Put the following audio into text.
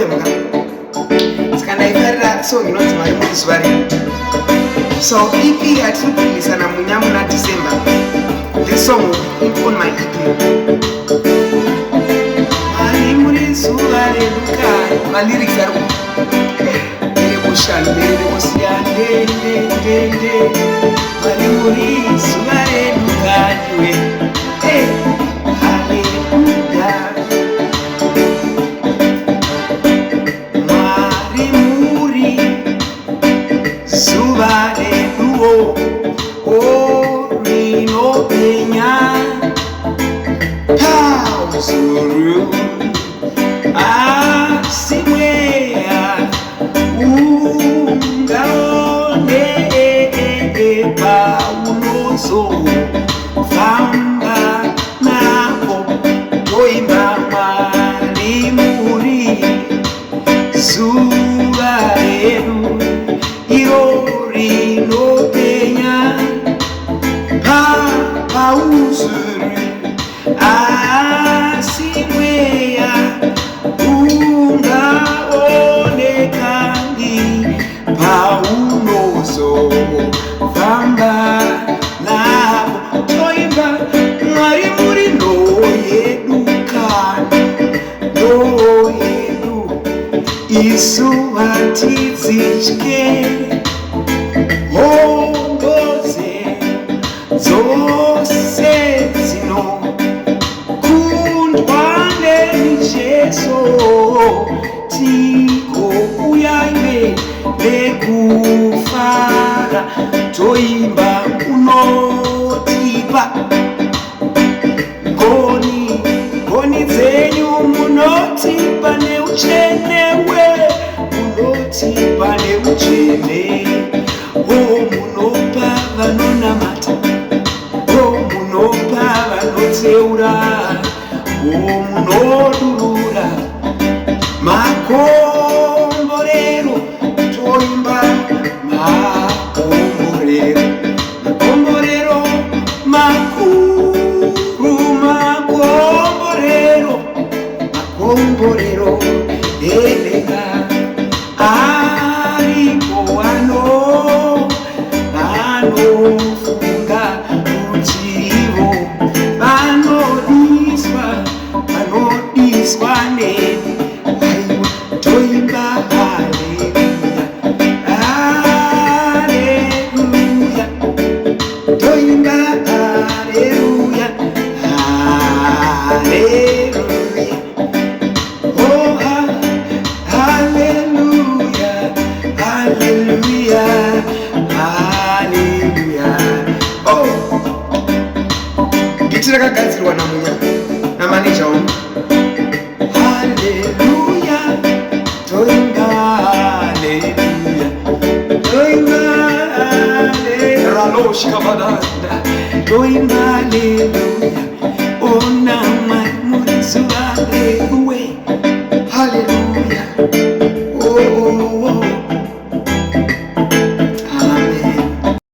manga. Saka ndaifarira song inonzi Mwari muri zuva renyu. So EP yatirikubvisana munya muna December. This song will be on my EP. Mwari muri zuva renyu kare. My lyrics are Shandende musiyande ndende Mwari muri zuva renyu kare. Hallelujah. Mwari muri zuva renyu rinopenya pauzuru asi mweya ungaone paunozo famba napo toimba Mwari muri zuva renyu iro rinopenya pauzuru asi mweya ungaonekani paunozo famba navo toimba Mwari muri ndoyedu kani ndoyedu isu hatizitye hongoze dzose dzino kundwa nejesu tikouyaime nekufara toimba unotipa ngoni dzenyu munotipa neuchenewe munotipa neuchene munopa vanonamata munopa vanotseura munodurura makomborero toimba makomborero makomborero makuru makomborero makomborero elenga aripo vanofunga utivo vanodiswa neni aiwa toimba haleluya toimba haleluya haleluya oh haleluya haleluya haleluya oh giti rakagadzirwa namunya namaneja wangu. Haleluya toimba haleluya toimba haleluya raloshikabadanda toimba haleluya ona Mwari muri zuva renyu haleluya.